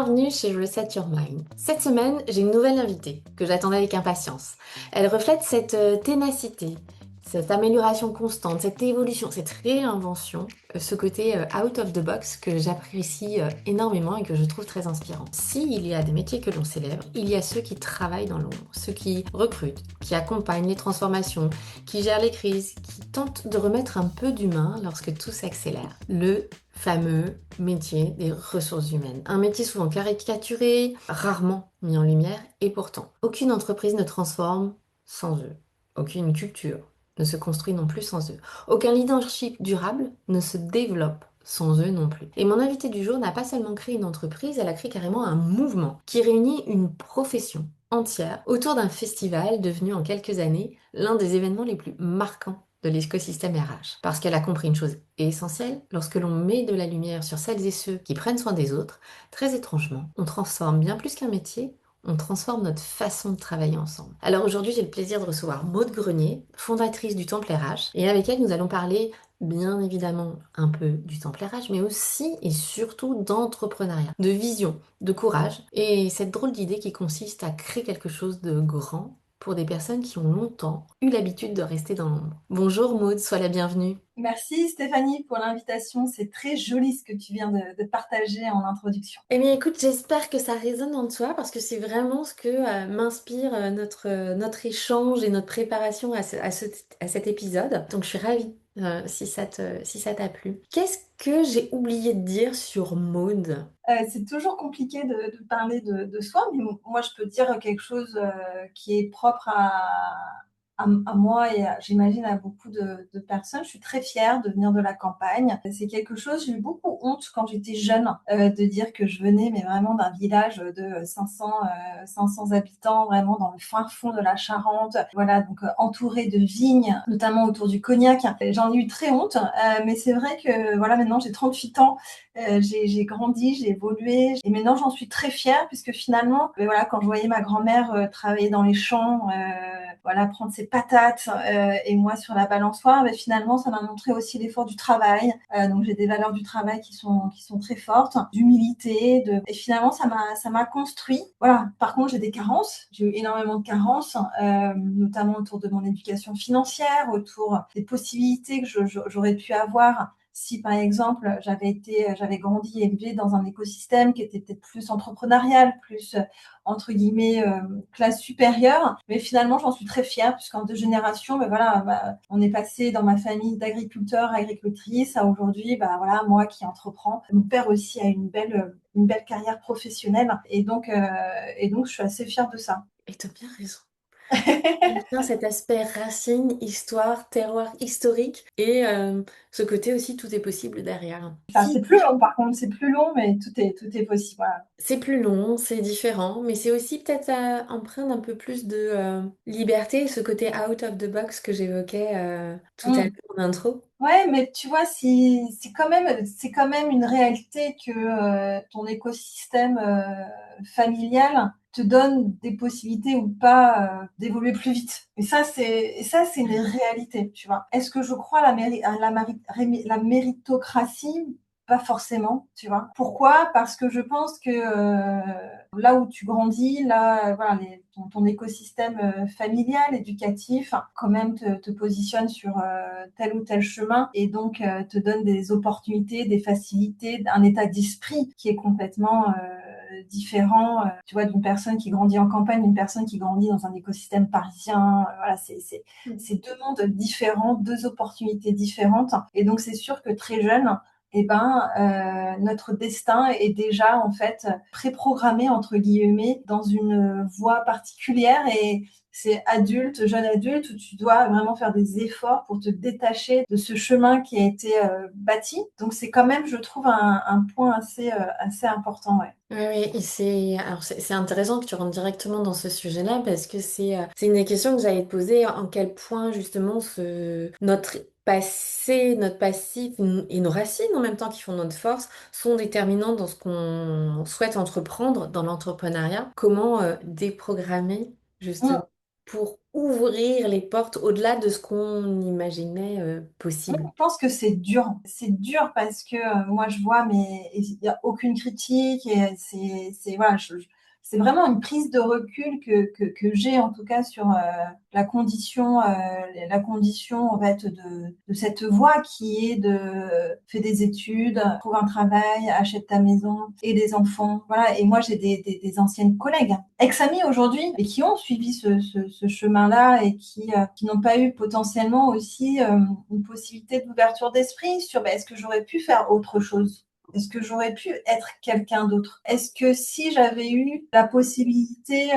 Bienvenue chez Reset Your Mind. Cette semaine, j'ai une nouvelle invitée que j'attendais avec impatience. Elle reflète cette ténacité, cette amélioration constante, cette évolution, cette réinvention, ce côté out of the box que j'apprécie énormément et que je trouve très inspirant. S'il y a des métiers que l'on célèbre, il y a ceux qui travaillent dans l'ombre, ceux qui recrutent, qui accompagnent les transformations, qui gèrent les crises, qui tentent de remettre un peu d'humain lorsque tout s'accélère. Le fameux métier des ressources humaines. Un métier souvent caricaturé, rarement mis en lumière, et pourtant, aucune entreprise ne transforme sans eux. Aucune culture ne se construit non plus sans eux. Aucun leadership durable ne se développe sans eux non plus. Et mon invité du jour n'a pas seulement créé une entreprise, elle a créé carrément un mouvement qui réunit une profession entière autour d'un festival devenu en quelques années l'un des événements les plus marquants de l'écosystème RH. Parce qu'elle a compris une chose essentielle, lorsque l'on met de la lumière sur celles et ceux qui prennent soin des autres, très étrangement, on transforme bien plus qu'un métier, on transforme notre façon de travailler ensemble. Alors aujourd'hui, j'ai le plaisir de recevoir Maude Grenier, fondatrice du Temple RH, et avec elle, nous allons parler bien évidemment un peu du Temple RH, mais aussi et surtout d'entrepreneuriat, de vision, de courage, et cette drôle d'idée qui consiste à créer quelque chose de grand pour des personnes qui ont longtemps eu l'habitude de rester dans l'ombre. Bonjour Maude, sois la bienvenue. Merci Stéphanie pour l'invitation. C'est très joli ce que tu viens de partager en introduction. Eh bien écoute, j'espère que ça résonne en toi parce que c'est vraiment ce que m'inspire notre échange et notre préparation à cet épisode. Donc je suis ravie si ça t'a plu. Qu'est-ce que j'ai oublié de dire sur Maude? C'est toujours compliqué de parler de soi, mais moi je peux dire quelque chose qui est propre à moi et j'imagine à beaucoup de personnes. Je suis très fière de venir de la campagne. C'est quelque chose, j'ai eu beaucoup honte quand j'étais jeune de dire que je venais, mais vraiment d'un village de 500 habitants, vraiment dans le fin fond de la Charente. Voilà, donc entourée de vignes, notamment autour du Cognac. J'en ai eu très honte, mais c'est vrai que voilà, maintenant j'ai 38 ans. J'ai grandi, j'ai évolué et maintenant j'en suis très fière puisque finalement, voilà, quand je voyais ma grand-mère travailler dans les champs, voilà, prendre ses patates et moi sur la balançoire, finalement ça m'a montré aussi l'effort du travail. Donc j'ai des valeurs du travail qui sont très fortes, d'humilité, et finalement ça m'a construit. Voilà. Par contre j'ai des carences, j'ai eu énormément de carences, notamment autour de mon éducation financière, autour des possibilités que j'aurais pu avoir si par exemple j'avais grandi et élevé dans un écosystème qui était peut-être plus entrepreneurial, plus entre guillemets classe supérieure, mais finalement j'en suis très fière puisqu'en 2 générations, voilà, on est passé dans ma famille d'agriculteurs, agricultrices à aujourd'hui, voilà, moi qui entreprends. Mon père aussi a une belle carrière professionnelle et donc je suis assez fière de ça. Et t'as bien raison. Bien cet aspect racine, histoire, terroir historique et ce côté aussi tout est possible derrière. Enfin, c'est Si plus long par contre, c'est plus long, mais tout est possible. Voilà. c'est plus long, c'est différent, mais c'est aussi peut-être empreindre un peu plus de liberté, ce côté out of the box que j'évoquais tout à l'heure Mm. en intro. Ouais, mais tu vois, c'est quand même une réalité que ton écosystème familial te donne des possibilités ou pas d'évoluer plus vite. Et ça, c'est une réalité, tu vois. Est-ce que je crois à la méritocratie? Pas forcément, tu vois. Pourquoi? Parce que je pense que là où tu grandis, là, voilà, ton écosystème familial, éducatif, quand même te positionne sur tel ou tel chemin et donc te donne des opportunités, des facilités, un état d'esprit qui est complètement différent, tu vois, d'une personne qui grandit en campagne, d'une personne qui grandit dans un écosystème parisien. Voilà, c'est deux mondes différents, deux opportunités différentes. Et donc, c'est sûr que très jeune, notre destin est déjà en fait préprogrammé entre guillemets dans une voie particulière et c'est adulte, jeune adulte où tu dois vraiment faire des efforts pour te détacher de ce chemin qui a été bâti. Donc c'est quand même, je trouve, un point assez important, ouais. Oui, oui, et c'est intéressant que tu rentres directement dans ce sujet-là parce que c'est une des questions que j'allais te poser en quel point justement notre passé, notre passif et nos racines en même temps qui font notre force sont déterminants dans ce qu'on souhaite entreprendre dans l'entrepreneuriat. Comment déprogrammer justement Mm. pour ouvrir les portes au-delà de ce qu'on imaginait Oui, possible. je pense que c'est dur. C'est dur parce que moi, je vois, mais il n'y a aucune critique et voilà, c'est vraiment une prise de recul que j'ai en tout cas sur la condition en fait de cette voie qui est de fais des études, trouve un travail, achète ta maison et des enfants. Voilà. Et moi, j'ai des anciennes collègues, ex-amies aujourd'hui, et qui ont suivi ce chemin-là et qui n'ont pas eu potentiellement aussi une possibilité d'ouverture d'esprit sur est-ce que j'aurais pu faire autre chose? Est-ce que j'aurais pu être quelqu'un d'autre? Est-ce que si j'avais eu la possibilité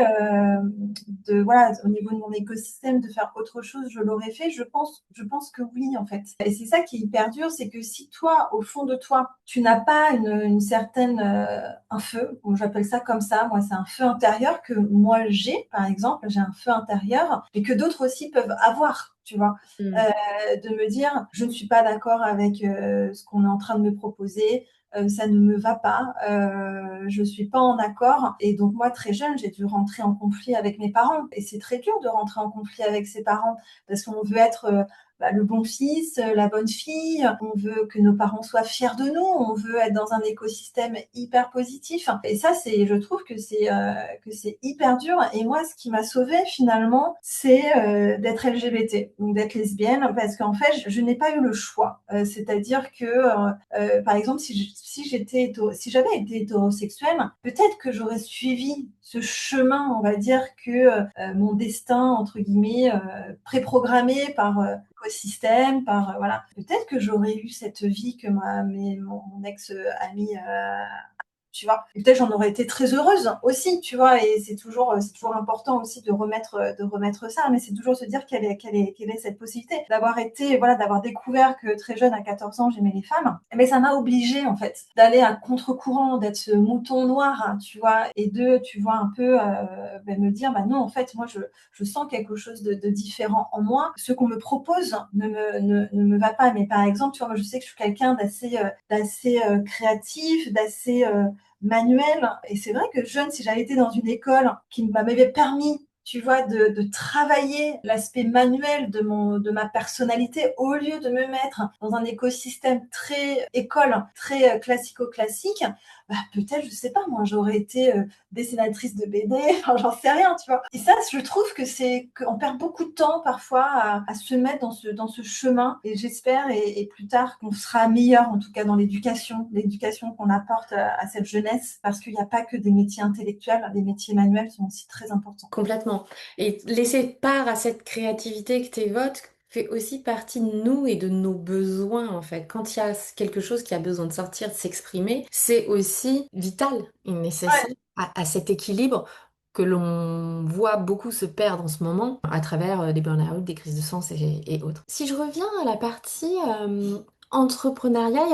voilà, au niveau de mon écosystème, de faire autre chose, je l'aurais fait? Je pense que oui, en fait. Et c'est ça qui est hyper dur, c'est que si toi, au fond de toi, tu n'as pas une certaine, un feu, bon, j'appelle ça comme ça, moi, c'est un feu intérieur que moi j'ai, par exemple, j'ai un feu intérieur, et que d'autres aussi peuvent avoir. Tu vois, Mm. de me dire, je ne suis pas d'accord avec ce qu'on est en train de me proposer, ça ne me va pas, je suis pas en accord. Et donc moi, très jeune, j'ai dû rentrer en conflit avec mes parents. Et c'est très dur de rentrer en conflit avec ses parents parce qu'on veut être le bon fils, la bonne fille, on veut que nos parents soient fiers de nous, on veut être dans un écosystème hyper positif. Et ça, je trouve que c'est hyper dur. Et moi, ce qui m'a sauvée finalement, c'est d'être LGBT, donc d'être lesbienne, parce qu'en fait, je n'ai pas eu le choix. C'est-à-dire que par exemple, si j'avais été hétérosexuelle, peut-être que j'aurais suivi ce chemin, on va dire, que mon destin, entre guillemets, préprogrammé par l'écosystème, par voilà. Peut-être que j'aurais eu cette vie que mon ex-ami tu vois. Et peut-être j'en aurais été très heureuse aussi, tu vois. Et c'est toujours important aussi de remettre ça, mais c'est toujours se dire quelle est cette possibilité d'avoir été, voilà, d'avoir découvert que très jeune, à 14 ans, j'aimais les femmes. Mais ça m'a obligée, en fait, d'aller à contre-courant, d'être ce mouton noir, hein, tu vois, et tu vois, un peu me dire, bah non, en fait, moi, je sens quelque chose de différent en moi. Ce qu'on me propose ne me va pas. Mais par exemple, tu vois, moi, je sais que je suis quelqu'un d'assez créatif, d'assez manuel. Et c'est vrai que jeune, si j'avais été dans une école qui m'avait permis, tu vois, de travailler l'aspect manuel de ma personnalité au lieu de me mettre dans un écosystème très école, très classico-classique, bah, peut-être, je sais pas, moi, j'aurais été dessinatrice de BD, enfin, j'en sais rien, tu vois. Et ça, je trouve qu'on perd beaucoup de temps parfois à se mettre dans ce chemin. Et j'espère, et plus tard, qu'on sera meilleur, en tout cas dans l'éducation qu'on apporte à cette jeunesse, parce qu'il n'y a pas que des métiers intellectuels, des métiers manuels sont aussi très importants. Complètement. Et laisser part à cette créativité que tu évoques fait aussi partie de nous et de nos besoins, en fait. Quand il y a quelque chose qui a besoin de sortir, de s'exprimer, c'est aussi vital et nécessaire à cet équilibre que l'on voit beaucoup se perdre en ce moment à travers des burn-out, des crises de sens et autres. Si je reviens à la partie entrepreneuriat,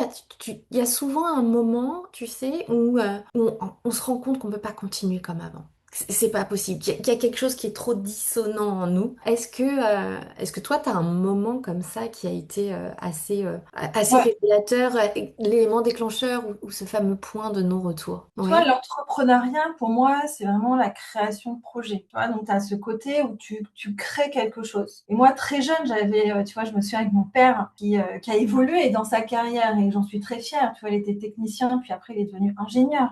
il y a souvent un moment, tu sais, où on se rend compte qu'on ne peut pas continuer comme avant. C'est pas possible. Il y a quelque chose qui est trop dissonant en nous. Est-ce que toi, tu as un moment comme ça qui a été assez Ouais. révélateur, l'élément déclencheur ou ce fameux point de non-retour? Tu vois, Ouais. l'entrepreneuriat, pour moi, c'est vraiment la création de projet. Tu vois, donc tu as ce côté où tu crées quelque chose. Et moi, très jeune, tu vois, je me souviens avec mon père qui a évolué dans sa carrière et j'en suis très fière. Tu vois, il était technicien, puis après, il est devenu ingénieur.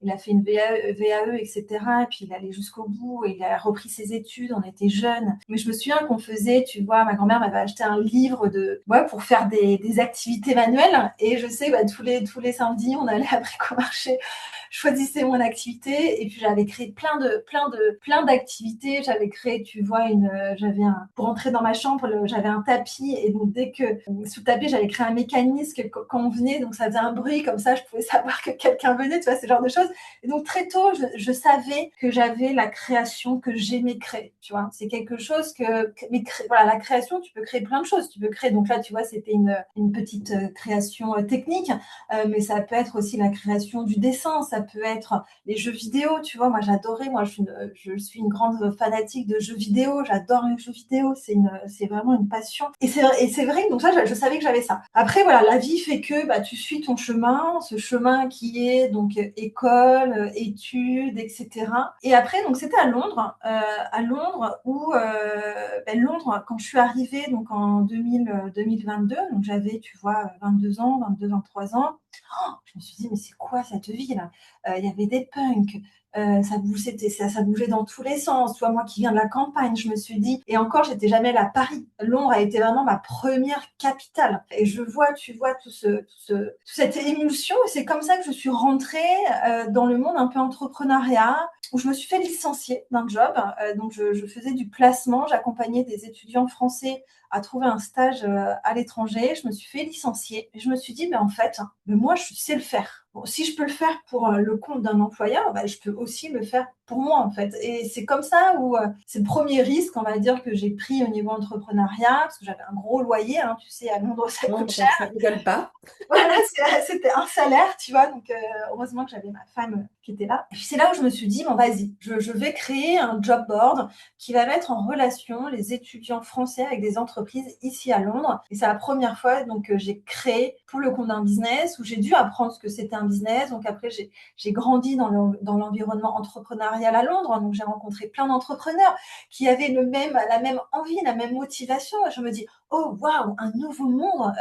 Il a fait une VAE, etc. Et cetera. Et puis, il allait jusqu'au bout et il a repris ses études. On était jeunes. Mais je me souviens qu'on faisait, tu vois, ma grand-mère m'avait acheté un livre ouais, pour faire des activités manuelles. Et je sais, bah, tous les samedis, on allait à Bricomarché choisissais mon activité et puis j'avais créé plein d'activités. J'avais créé, tu vois, pour entrer dans ma chambre, j'avais un tapis et donc dès que sous le tapis, j'avais créé un mécanisme que quand on venait, donc ça faisait un bruit comme ça, je pouvais savoir que quelqu'un venait, tu vois, ce genre de choses. Et donc très tôt, je savais que j'avais la création que j'aimais créer, tu vois. C'est quelque chose voilà, la création, tu peux créer plein de choses. Tu peux créer, donc là, tu vois, c'était une petite création technique, mais ça peut être aussi la création du dessin, ça peut être les jeux vidéo, tu vois. Moi, j'adorais. Moi, je suis une grande fanatique de jeux vidéo. J'adore les jeux vidéo. C'est vraiment une passion. Et c'est vrai. Donc ça, je savais que j'avais ça. Après, voilà, la vie fait que bah, tu suis ton chemin, ce chemin qui est donc école, études, etc. Et après, donc c'était à Londres où Londres, quand je suis arrivée donc en 2022, donc j'avais, tu vois, 22 ans, 22, 23 ans. Je me suis dit, mais c'est quoi cette vie-là? Il y avait des punks, ça bougeait dans tous les sens. Toi, moi qui viens de la campagne, je me suis dit, et encore, j'étais jamais allée à Paris. Londres a été vraiment ma première capitale. Et je vois, tu vois, toute cette émulsion. Et c'est comme ça que je suis rentrée dans le monde un peu entrepreneuriat, où je me suis fait licencier d'un job. Donc, je faisais du placement, j'accompagnais des étudiants français à trouver un stage à l'étranger. Je me suis fait licencier. Et je me suis dit, mais en fait, mais moi, je sais le faire. Bon, si je peux le faire pour le compte d'un employeur, bah, je peux aussi le faire pour moi, en fait. Et c'est comme ça où c'est le premier risque, on va dire, que j'ai pris au niveau entrepreneuriat, parce que j'avais un gros loyer, hein, tu sais, à Londres, ça Non, coûte cher. ça rigole pas. Voilà, c'était un salaire, tu vois. Donc, heureusement que j'avais ma femme qui était là. Et puis, c'est là où je me suis dit, bon, vas-y, je vais créer un job board qui va mettre en relation les étudiants français avec des entreprises ici à Londres. Et c'est la première fois donc, que j'ai créé pour le compte d'un business où j'ai dû apprendre ce que c'était un business. Donc, après, j'ai grandi dans l'environnement entrepreneurial à Londres. Donc, j'ai rencontré plein d'entrepreneurs qui avaient la même envie, la même motivation. Et je me dis, oh waouh, un nouveau monde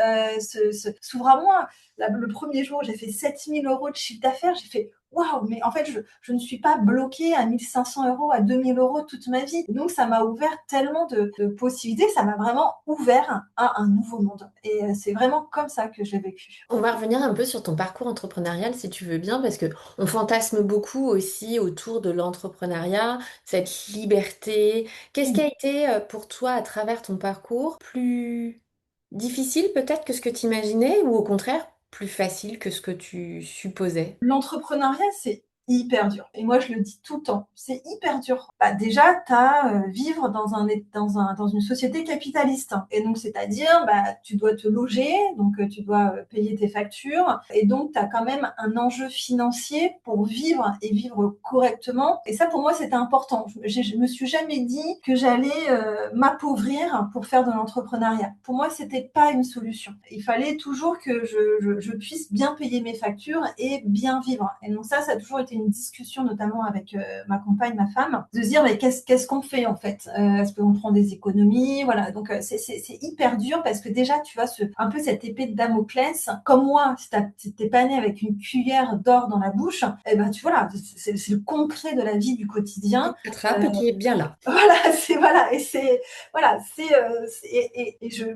s'ouvre à moi. Le premier jour, j'ai fait 7 000 € de chiffre d'affaires. J'ai fait waouh, mais en fait, je ne suis pas bloquée à 1 500 €, à 2 000 € toute ma vie. Donc, ça m'a ouvert tellement de possibilités. Ça m'a vraiment ouvert à un nouveau monde. Et c'est vraiment comme ça que j'ai vécu. On va revenir un peu sur ton parcours entrepreneurial si tu veux bien, parce que on fantasme beaucoup aussi autour de l'entrepreneuriat, cette liberté. Qu'est-ce qui a été pour toi à travers ton parcours plus difficile peut-être que ce que tu imaginais ou au contraire plus facile que ce que tu supposais? L'entrepreneuriat, c'est hyper dur. Et moi, je le dis tout le temps, c'est hyper dur. Bah, déjà, tu as vivre dans une société capitaliste. Et donc, c'est-à-dire, bah, tu dois te loger, donc tu dois payer tes factures. Et donc, tu as quand même un enjeu financier pour vivre et vivre correctement. Et ça, pour moi, c'était important. Je me suis jamais dit que j'allais m'appauvrir pour faire de l'entrepreneuriat. Pour moi, c'était pas une solution. Il fallait toujours que je puisse bien payer mes factures et bien vivre. Et donc ça a toujours été une discussion, notamment avec ma compagne, ma femme, de se dire mais qu'est-ce qu'on fait en fait? Est-ce qu'on prend des économies? Voilà, donc c'est hyper dur parce que déjà tu vois un peu cette épée de Damoclès. Comme moi, si t'es pas né avec une cuillère d'or dans la bouche, eh ben tu vois là, c'est le concret de la vie du quotidien. Qui attrape et qui est bien là. Voilà, voilà, et c'est voilà,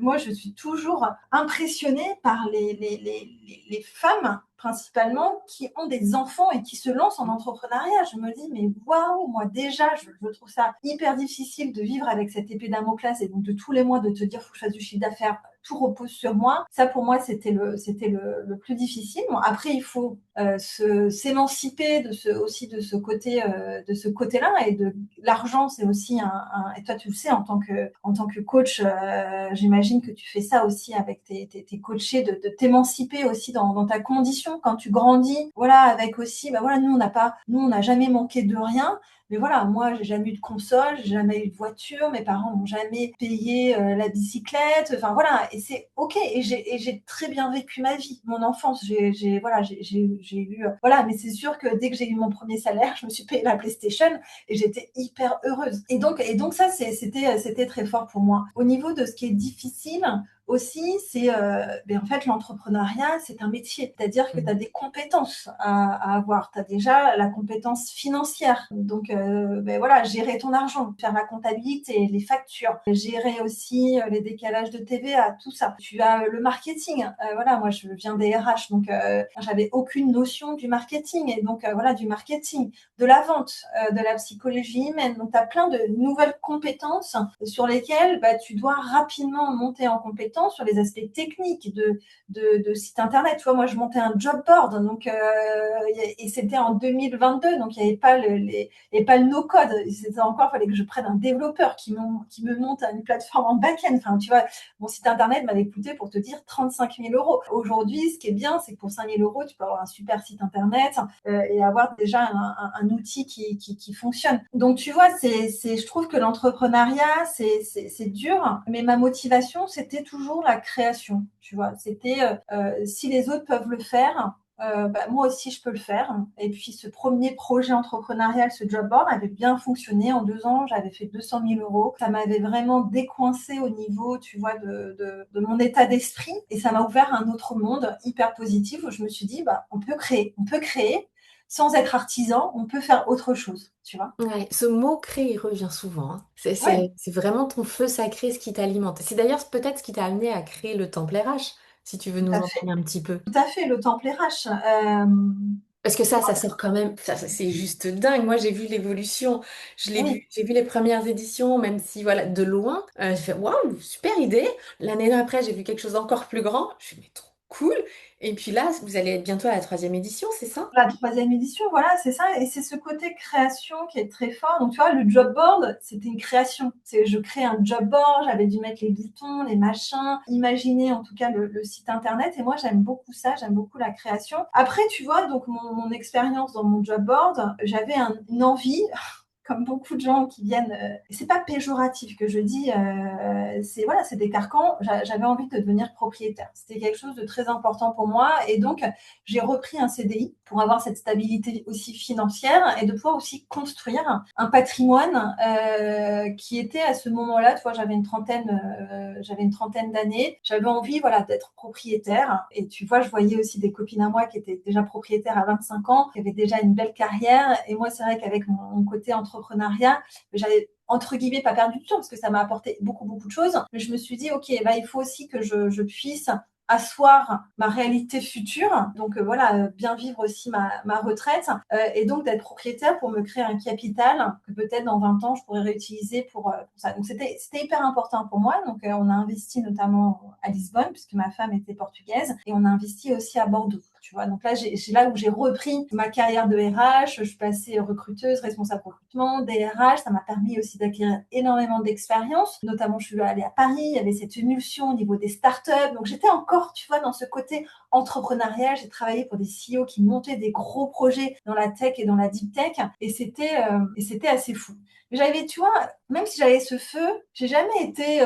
moi je suis toujours impressionnée par les femmes principalement qui ont des enfants et qui se lancent en entrepreneuriat. Je me dis mais waouh, moi déjà je trouve ça hyper difficile de vivre avec cette épée Damoclès et donc de tous les mois de te dire faut que je fasse du chiffre d'affaires, tout repose sur moi. Ça pour moi c'était le plus difficile. Bon, après il faut s'émanciper aussi de ce côté-là et de l'argent, c'est aussi et toi tu le sais en tant que coach, j'imagine que tu fais ça aussi avec tes coachés, de t'émanciper aussi dans ta condition quand tu grandis. Voilà, avec aussi, bah voilà, nous on n'a jamais manqué de rien. Mais voilà, moi, j'ai jamais eu de console, j'ai jamais eu de voiture, mes parents n'ont jamais payé la bicyclette. Enfin voilà, et c'est ok. Et j'ai très bien vécu ma vie, mon enfance. J'ai eu voilà, mais c'est sûr que dès que j'ai eu mon premier salaire, je me suis payé la PlayStation et j'étais hyper heureuse. Et donc ça, c'était très fort pour moi. Au niveau de ce qui est difficile, aussi, c'est en fait l'entrepreneuriat, c'est un métier. C'est-à-dire que tu as des compétences à avoir. Tu as déjà la compétence financière. Donc voilà, gérer ton argent, faire la comptabilité, les factures, gérer aussi les décalages de TVA, tout ça. Tu as le marketing. Voilà, moi je viens des RH, donc j'avais aucune notion du marketing et donc voilà, du marketing, de la vente, de la psychologie humaine. Donc tu as plein de nouvelles compétences sur lesquelles bah, tu dois rapidement monter en compétences important sur les aspects techniques de site internet. Tu vois, moi, je montais un job board, donc, et c'était en 2022, donc il n'y avait pas le no-code. C'était encore, il fallait que je prenne un développeur qui me monte une plateforme en back-end. Enfin, tu vois, mon site internet m'avait coûté, pour te dire, 35 000 euros. Aujourd'hui, ce qui est bien, c'est que pour 5 000 euros, tu peux avoir un super site internet et avoir déjà un outil qui fonctionne. Donc, tu vois, je trouve que l'entrepreneuriat, c'est dur, mais ma motivation, c'était toujours la création. Tu vois, c'était si les autres peuvent le faire, moi aussi je peux le faire. Et puis ce premier projet entrepreneurial, ce job board, avait bien fonctionné. En 2 ans, j'avais fait 200 000 euros. Ça m'avait vraiment décoincé au niveau, tu vois, de mon état d'esprit. Et ça m'a ouvert un autre monde hyper positif où je me suis dit, on peut créer. On peut créer sans être artisan, on peut faire autre chose, tu vois. Ouais, ce mot créer, il revient souvent, hein. Ouais, C'est vraiment ton feu sacré, ce qui t'alimente. C'est d'ailleurs peut-être ce qui t'a amené à créer le temple RH, si tu veux tout nous à en fait. parler un petit peu. Tout à fait, le temple RH. Parce que ça sort quand même, c'est juste dingue. Moi, j'ai vu l'évolution, Oui, j'ai vu les premières éditions, même si, voilà, de loin, j'ai fait, waouh, super idée. L'année d'après, j'ai vu quelque chose d'encore plus grand. Je suis, mais trop cool. Et puis là, vous allez être bientôt à la troisième édition, c'est ça? la troisième édition, voilà, c'est ça. Et c'est ce côté création qui est très fort. Donc, tu vois, le job board, c'était une création. Je crée un job board, j'avais dû mettre les boutons, les machins, imaginer en tout cas le site internet. Et moi, j'aime beaucoup ça, j'aime beaucoup la création. Après, tu vois, donc mon expérience dans mon job board, j'avais une envie, comme beaucoup de gens qui viennent, c'est pas péjoratif que je dis, c'est voilà, c'est des carcans. J'avais envie de devenir propriétaire. C'était quelque chose de très important pour moi, et donc j'ai repris un CDI pour avoir cette stabilité aussi financière et de pouvoir aussi construire un patrimoine qui était à ce moment-là. Tu vois, j'avais une trentaine d'années. J'avais envie, voilà, d'être propriétaire. Et tu vois, je voyais aussi des copines à moi qui étaient déjà propriétaires à 25 ans, qui avaient déjà une belle carrière. Et moi, c'est vrai qu'avec mon côté entrepreneuriat, j'avais entre guillemets pas perdu du temps parce que ça m'a apporté beaucoup beaucoup de choses, mais je me suis dit ok, il faut aussi que je puisse asseoir ma réalité future, donc voilà, bien vivre aussi ma retraite, et donc d'être propriétaire pour me créer un capital que peut-être dans 20 ans je pourrais réutiliser pour ça. Donc c'était hyper important pour moi. Donc on a investi notamment à Lisbonne puisque ma femme était portugaise, et on a investi aussi à Bordeaux. Tu vois, donc là, c'est là où j'ai repris ma carrière de RH. Je suis passée recruteuse, responsable recrutement, DRH. Ça m'a permis aussi d'acquérir énormément d'expérience. Notamment, je suis allée à Paris. Il y avait cette émulsion au niveau des startups. Donc, j'étais encore, tu vois, dans ce côté entrepreneurial. J'ai travaillé pour des CEO qui montaient des gros projets dans la tech et dans la deep tech. Et c'était assez fou. Mais j'avais, tu vois, même si j'avais ce feu, j'ai jamais été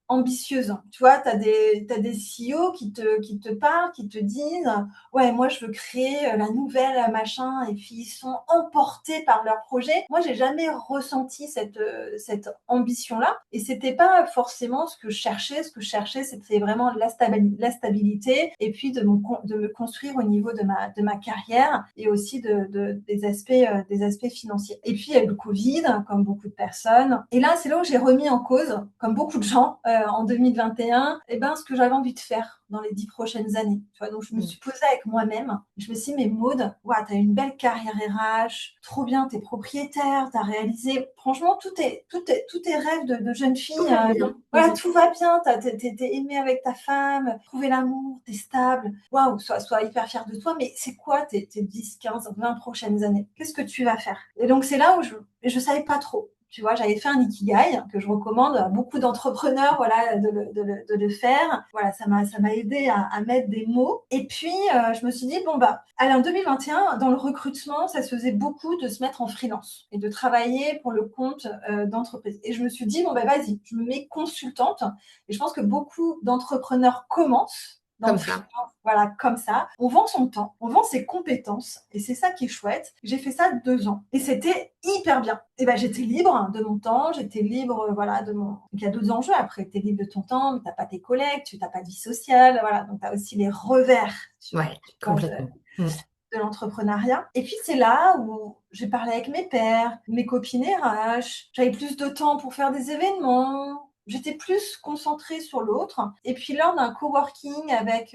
ambitieuse. Tu vois, t'as des CEO qui te parlent, qui te disent ouais, moi je veux créer la nouvelle machin, et puis ils sont emportés par leur projet. Moi, j'ai jamais ressenti cette ambition-là, et c'était pas forcément ce que je cherchais. Ce que je cherchais, c'était vraiment la stabilité, et puis de me construire au niveau de ma carrière, et aussi des aspects financiers. Et puis il y a eu le Covid, comme beaucoup de personnes. Et là, c'est là où j'ai remis en cause, comme beaucoup de gens, en 2021, ce que j'avais envie de faire dans les 10 prochaines années. Tu vois, donc je me Mm. suis posée avec moi-même. Je me suis dit, mais Maud, ouais, t'as une belle carrière RH, trop bien, t'es propriétaire, t'as réalisé, franchement, tous tes rêves de jeune fille, Tout va bien. voilà, tout va bien, t'es aimée avec ta femme, trouvé l'amour, t'es stable, waouh, sois hyper fière de toi, mais c'est quoi tes 10, 15, 20 prochaines années? Qu'est-ce que tu vas faire? Et donc, c'est là où je savais pas trop. Tu vois, j'avais fait un ikigai que je recommande à beaucoup d'entrepreneurs, voilà, de le faire. Voilà, ça m'a aidé à mettre des mots. Et puis, je me suis dit, bon, allez, en 2021, dans le recrutement, ça se faisait beaucoup de se mettre en freelance et de travailler pour le compte d'entreprise. Et je me suis dit, bon, vas-y, je me mets consultante. Et je pense que beaucoup d'entrepreneurs commencent dans le Comme ça. freelance, voilà, comme ça. On vend son temps, on vend ses compétences, et c'est ça qui est chouette. J'ai fait ça 2 ans, et c'était hyper bien. Et j'étais libre de mon temps, j'étais libre, voilà, de mon. Donc, il y a d'autres enjeux après. Tu es libre de ton temps, mais tu n'as pas tes collègues, tu n'as pas de vie sociale, voilà. Donc, tu as aussi les revers, Ouais, tu vois, complètement. Mm. de l'entrepreneuriat. Et puis, c'est là où j'ai parlé avec mes pairs, mes copines RH. J'avais plus de temps pour faire des événements. J'étais plus concentrée sur l'autre. Et puis, lors d'un coworking avec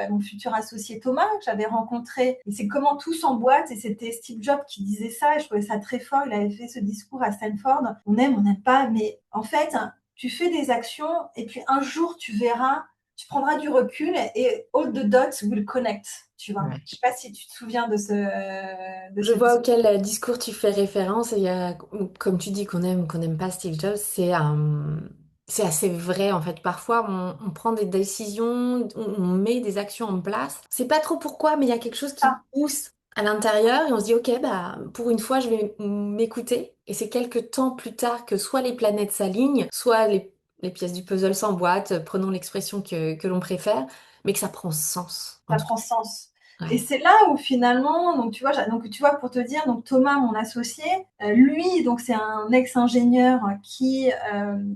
mon futur associé Thomas, que j'avais rencontré, et c'est comment tout s'emboîte, et c'était Steve Jobs qui disait ça, et je trouvais ça très fort. Il avait fait ce discours à Stanford. On aime pas, mais en fait, tu fais des actions et puis un jour, tu verras, tu prendras du recul et all the dots will connect, tu vois. Ouais. Je sais pas si tu te souviens de Je ce vois discours. auquel discours tu fais référence et il y a, comme tu dis qu'on n'aime pas Steve Jobs, c'est assez vrai en fait. Parfois on prend des décisions, on met des actions en place. C'est pas trop pourquoi, mais il y a quelque chose qui Ah, pousse à l'intérieur et on se dit ok bah pour une fois je vais m'écouter et c'est quelques temps plus tard que soit les planètes s'alignent, soit les pièces du puzzle s'emboîtent, prenons l'expression que l'on préfère, mais que ça prend sens en ça tout prend sens. cas. Et Ouais. c'est là où finalement, donc tu vois, donc tu vois pour te dire, donc Thomas, mon associé, lui, donc c'est un ex-ingénieur qui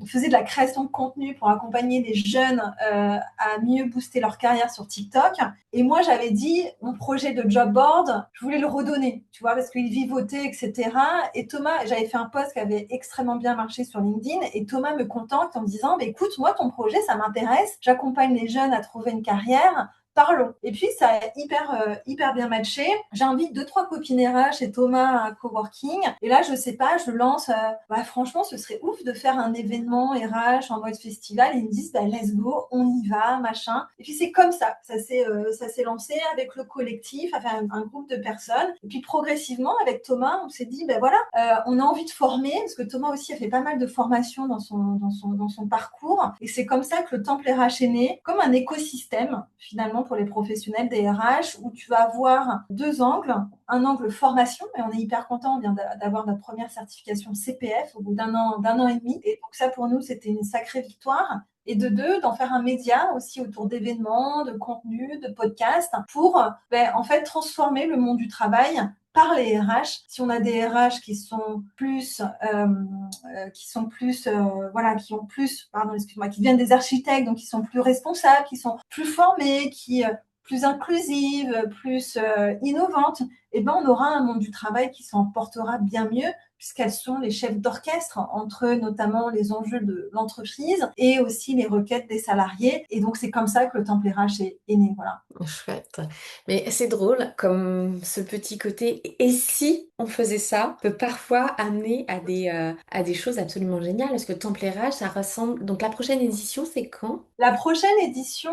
faisait de la création de contenu pour accompagner les jeunes à mieux booster leur carrière sur TikTok. Et moi, j'avais dit mon projet de job board, je voulais le redonner, tu vois, parce qu'il vivotait, etc. Et Thomas, j'avais fait un post qui avait extrêmement bien marché sur LinkedIn, et Thomas me contacte en me disant, bah, écoute, moi, ton projet, ça m'intéresse, j'accompagne les jeunes à trouver une carrière. Parlons. Et puis, ça a hyper bien matché. J'invite deux, trois copines RH et Thomas à un coworking. Et là, je sais pas, je lance, bah, franchement, ce serait ouf de faire un événement RH en mode festival. Et ils me disent, bah, let's go, on y va, machin. Et puis, c'est comme ça. Ça s'est lancé avec le collectif, enfin, un groupe de personnes. Et puis, progressivement, avec Thomas, on s'est dit, ben voilà, on a envie de former, parce que Thomas aussi a fait pas mal de formations dans son parcours. Et c'est comme ça que le Temple RH est né, comme un écosystème, finalement, pour les professionnels des RH, où tu vas avoir deux angles. Un angle formation, et on est hyper content, on vient d'avoir notre première certification CPF au bout d'un an et demi. Et donc ça, pour nous, c'était une sacrée victoire. Et de deux, d'en faire un média aussi autour d'événements, de contenus, de podcasts, pour en fait transformer le monde du travail par les RH. Si on a des RH qui sont plus, voilà, qui ont plus, pardon, excuse-moi, qui deviennent des architectes, donc qui sont plus responsables, qui sont plus formés, qui plus inclusives, plus innovantes, eh ben, on aura un monde du travail qui s'en portera bien mieux puisqu'elles sont les chefs d'orchestre entre notamment les enjeux de l'entreprise et aussi les requêtes des salariés. Et donc, c'est comme ça que le Temple RH est né. Voilà. Chouette. Mais c'est drôle comme ce petit côté. Et si on faisait ça, peut parfois amener à des choses absolument géniales. Parce que Templairage, ça ressemble. Donc la prochaine édition, c'est quand? La prochaine édition,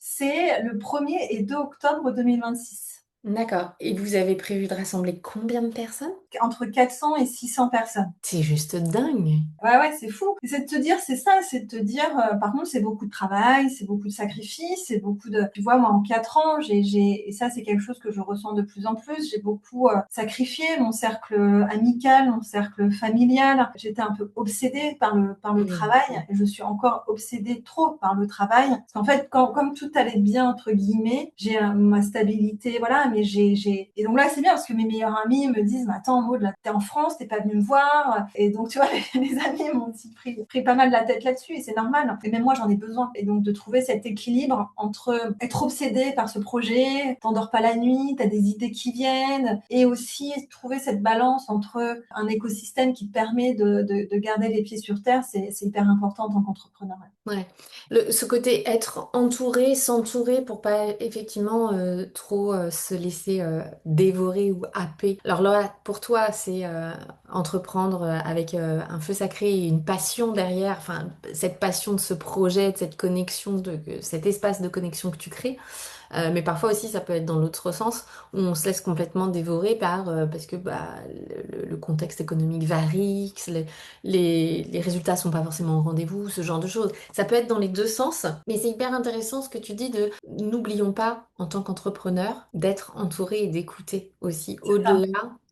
c'est le 1er et 2 octobre 2026. D'accord. Et vous avez prévu de rassembler combien de personnes? Entre 400 et 600 personnes. C'est juste dingue. Ouais, c'est fou. C'est de te dire, c'est ça, c'est de te dire, par contre, c'est beaucoup de travail, c'est beaucoup de sacrifices, c'est beaucoup de, tu vois, moi, en 4 ans, et ça, c'est quelque chose que je ressens de plus en plus, j'ai beaucoup sacrifié mon cercle amical, mon cercle familial. J'étais un peu obsédée par le Mm. travail, et je suis encore obsédée trop par le travail. Parce qu'en fait, comme tout allait bien, entre guillemets, j'ai ma stabilité, voilà, mais et donc là, c'est bien parce que mes meilleurs amis me disent, mais attends, Maud, là, t'es en France, t'es pas venue me voir. Et donc, tu vois, les amis m'ont aussi pris pas mal la tête là-dessus et c'est normal. Et même moi, j'en ai besoin. Et donc, de trouver cet équilibre entre être obsédé par ce projet, t'endors pas la nuit, t'as des idées qui viennent, et aussi trouver cette balance entre un écosystème qui te permet de garder les pieds sur terre, c'est hyper important en tant qu'entrepreneur. Ouais. Ce côté être entouré, s'entourer pour pas effectivement trop se laisser dévorer ou happer. Alors là, pour toi, c'est entreprendre avec un feu sacré et une passion derrière, enfin cette passion de ce projet, de cette connexion, cet espace de connexion que tu crées. Mais parfois aussi, ça peut être dans l'autre sens, où on se laisse complètement dévorer parce que bah, le contexte économique varie, que les résultats sont pas forcément au rendez-vous, ce genre de choses. Ça peut être dans les deux sens, mais c'est hyper intéressant ce que tu dis de n'oublions pas, en tant qu'entrepreneur, d'être entouré et d'écouter aussi, C'est ça. au-delà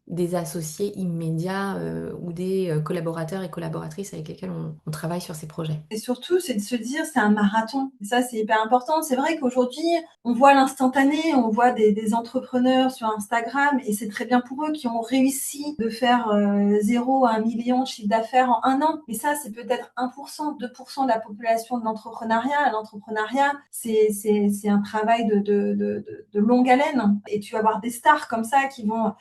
des associés immédiats ou des collaborateurs et collaboratrices avec lesquels on travaille sur ces projets. Et surtout, c'est de se dire, c'est un marathon. Et ça, c'est hyper important. C'est vrai qu'aujourd'hui, on voit l'instantané, on voit des entrepreneurs sur Instagram, et c'est très bien pour eux qui ont réussi de faire 0 à 1 million de chiffre d'affaires en un an. Mais ça, c'est peut-être 1%, 2% de la population de l'entrepreneuriat. L'entrepreneuriat, c'est un travail de longue haleine. Et tu vas avoir des stars comme ça qui vont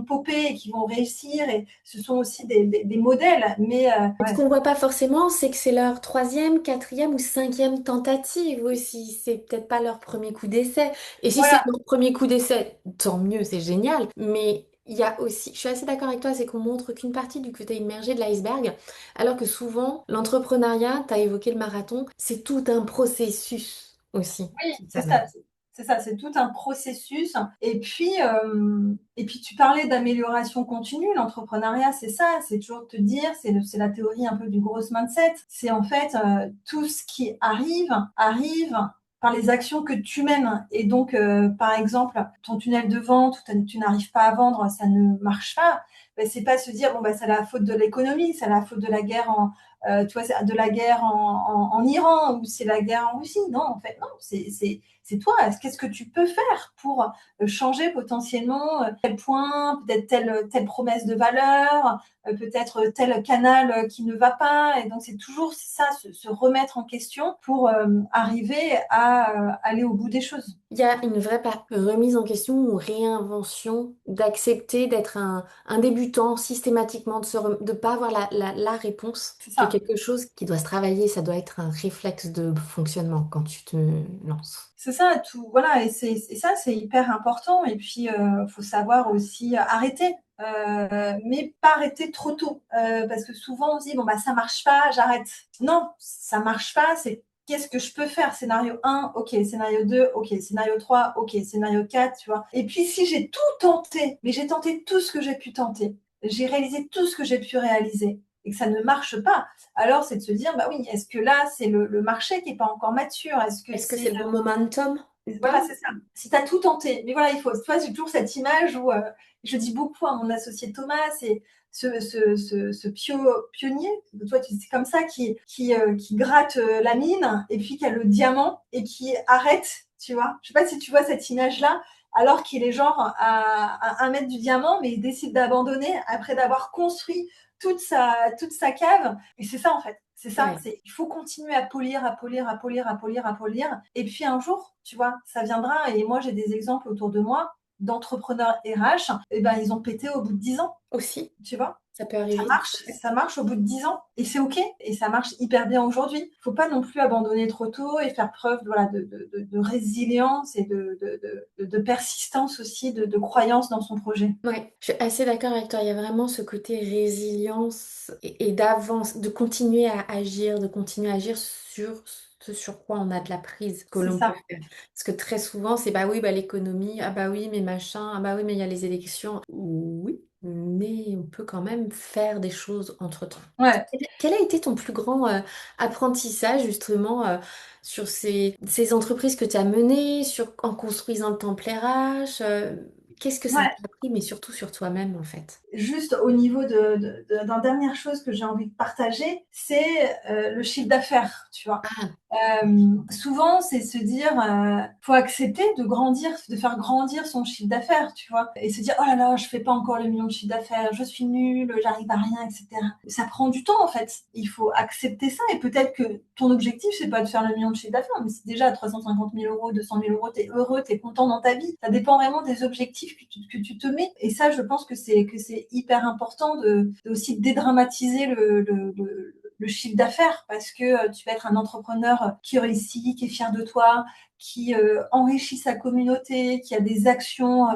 popper et qui vont réussir. Et ce sont aussi des modèles. Mais Ce qu'on voit pas forcément, c'est que c'est leur troisième, quatrième ou cinquième tentative aussi. C'est peut-être pas leur premier coup d'essai. Et si c'est voilà. leur premier coup d'essai, tant mieux, c'est génial. Mais il y a aussi, je suis assez d'accord avec toi, c'est qu'on montre qu'une partie du côté immergé de l'iceberg, alors que souvent, l'entrepreneuriat, tu as évoqué le marathon, c'est tout un processus aussi Oui, qui c'est s'amène. ça. C'est ça, c'est tout un processus. Et puis tu parlais d'amélioration continue. L'entrepreneuriat, c'est ça, c'est toujours te dire, c'est la théorie un peu du growth mindset. C'est en fait tout ce qui arrive par les actions que tu mènes. Et donc, par exemple, ton tunnel de vente, tu n'arrives pas à vendre, ça ne marche pas. Ben, c'est pas se dire, bon, ben, c'est la faute de l'économie, c'est la faute de la guerre tu vois, de la guerre en Iran ou c'est la guerre en Russie. Non, en fait, non, c'est toi. Qu'est-ce que tu peux faire pour changer potentiellement tel point, peut-être telle promesse de valeur, peut-être tel canal qui ne va pas. Et donc, c'est toujours ça, se remettre en question pour arriver à aller au bout des choses. Il y a une vraie remise en question ou réinvention d'accepter d'être un débutant systématiquement, de pas avoir la réponse, C'est qui est ça. quelque chose qui doit se travailler, ça doit être un réflexe de fonctionnement quand tu te lances. C'est ça, tout, voilà, et ça, c'est hyper important. Et puis, faut savoir aussi arrêter, mais pas arrêter trop tôt, parce que souvent on se dit bon bah ça marche pas, j'arrête. Non, ça marche pas. C'est qu'est-ce que je peux faire? Scénario un, ok. Scénario 2, ok. Scénario 3, ok. Scénario 4, tu vois. Et puis si j'ai tout tenté, mais j'ai tenté tout ce que j'ai pu tenter, j'ai réalisé tout ce que j'ai pu réaliser, et que ça ne marche pas, alors c'est de se dire, bah oui, est-ce que là, c'est le marché qui n'est pas encore mature? Est-ce que Est-ce que c'est... c'est le bon momentum ou Voilà, pas? c'est ça. Si tu as tout tenté. Mais voilà, il faut... Tu vois, j'ai toujours cette image où je dis beaucoup à mon associé Thomas, c'est pionnier, toi, c'est comme ça, qui gratte la mine et puis qui a le diamant et qui arrête, tu vois. Je sais pas si tu vois cette image-là, alors qu'il est genre à 1 mètre du diamant, mais il décide d'abandonner après d'avoir construit toute sa cave. Et c'est ça, en fait. C'est ça. Ouais. Il faut continuer à polir, à polir, à polir, à polir, à polir. Et puis un jour, tu vois, ça viendra. Et moi, j'ai des exemples autour de moi d'entrepreneurs RH. Et ben, ils ont pété au bout de 10 ans, Aussi, tu vois. ça peut Ça arriver. marche, ça marche au bout de 10 ans et c'est OK et ça marche hyper bien aujourd'hui. Il ne faut pas non plus abandonner trop tôt et faire preuve voilà, de résilience et de persistance aussi, de croyance dans son projet. Ouais, je suis assez d'accord avec toi. Il y a vraiment ce côté résilience et d'avance, de continuer à agir, de continuer à agir sur ce sur quoi on a de la prise que C'est l'on peut ça. faire. Parce que très souvent, c'est bah oui, bah l'économie, ah bah oui, mais machin, ah bah oui, mais il y a les élections. Oui, mais on peut quand même faire des choses entre-temps. Ouais. Quel a été ton plus grand apprentissage justement sur ces entreprises que tu as menées, en construisant le temple RH? Qu'est-ce que ça Ouais. t'a appris, mais surtout sur toi-même en fait? Juste au niveau d'un dernière chose que j'ai envie de partager, c'est le chiffre d'affaires, tu vois. Ah, Souvent, c'est se dire, faut accepter de grandir, de faire grandir son chiffre d'affaires, tu vois, et se dire, oh là là, je fais pas encore le million de chiffre d'affaires, je suis nulle, j'arrive à rien, etc. Ça prend du temps, en fait. Il faut accepter ça, et peut-être que ton objectif, c'est pas de faire le million de chiffre d'affaires, mais c'est déjà à 350 000 euros, 200 000 euros, t'es heureux, t'es content dans ta vie. Ça dépend vraiment des objectifs que tu te mets. Et ça, je pense que c'est hyper important aussi dédramatiser le chiffre d'affaires parce que tu vas être un entrepreneur qui réussit, qui est fier de toi, qui enrichit sa communauté, qui a des actions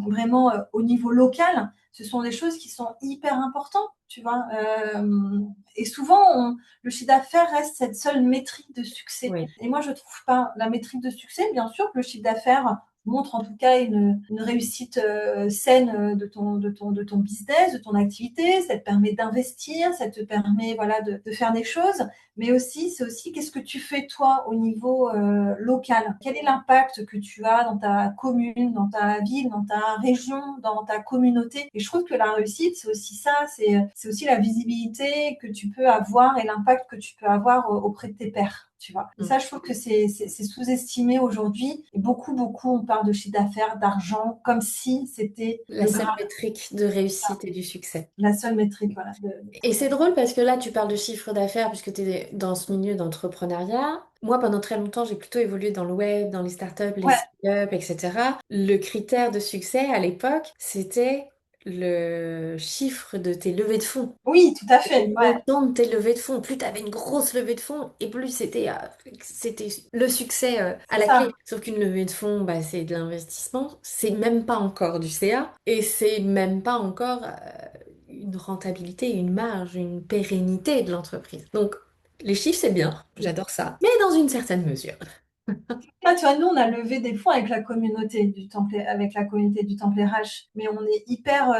vraiment au niveau local. Ce sont des choses qui sont hyper importantes, tu vois. Et souvent, le chiffre d'affaires reste cette seule métrique de succès. oui. Et moi, je trouve pas la métrique de succès. Bien sûr que le chiffre d'affaires montre en tout cas une réussite saine de ton business, de ton activité. Ça te permet d'investir, ça te permet voilà, de faire des choses. Mais aussi, c'est aussi qu'est-ce que tu fais toi au niveau local. Quel est l'impact que tu as dans ta commune, dans ta ville, dans ta région, dans ta communauté. Et je trouve que la réussite, c'est aussi ça, c'est aussi la visibilité que tu peux avoir et l'impact que tu peux avoir auprès de tes pairs. Tu vois. Et Mm. ça, je trouve que c'est sous-estimé aujourd'hui. Et beaucoup, beaucoup, on parle de chiffre d'affaires, d'argent, comme si c'était La le seule Graal, métrique de réussite et du succès. la seule métrique. Voilà, Et c'est drôle parce que là, tu parles de chiffre d'affaires puisque tu es dans ce milieu d'entrepreneuriat. Moi, pendant très longtemps, j'ai plutôt évolué dans le web, dans les startups, les Ouais, startups, etc. Le critère de succès à l'époque, c'était le chiffre de tes levées de fonds. Oui, tout à Le fait. Ouais, montant de tes levées de fonds. Plus tu avais une grosse levée de fonds, et plus c'était le succès à c'est la ça. clé. Sauf qu'une levée de fonds, bah, c'est de l'investissement. C'est même pas encore du CA. Et c'est même pas encore une rentabilité, une marge, une pérennité de l'entreprise. Donc, les chiffres, c'est bien. J'adore ça. Mais dans une certaine mesure. Là, tu vois, nous, on a levé des fonds avec la communauté du Temple RH, mais on est hyper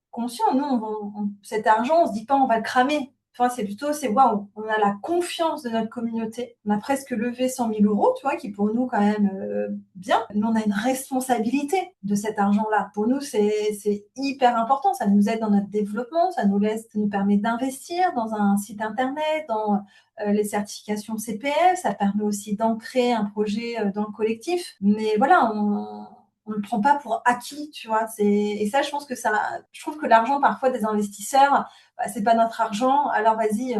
conscient. Nous, cet argent, on se dit pas on va le cramer. Enfin, c'est plutôt, c'est waouh, on a la confiance de notre communauté. On a presque levé 100 000 euros, tu vois, qui pour nous, quand même, bien. Mais on a une responsabilité de cet argent-là. Pour nous, c'est hyper important. Ça nous aide dans notre développement, ça nous permet d'investir dans un site internet, dans les certifications CPF, ça permet aussi d'ancrer un projet dans le collectif. Mais voilà, on ne le prend pas pour acquis, tu vois. Et ça, je pense que je trouve que l'argent parfois des investisseurs, bah, c'est pas notre argent, alors vas-y,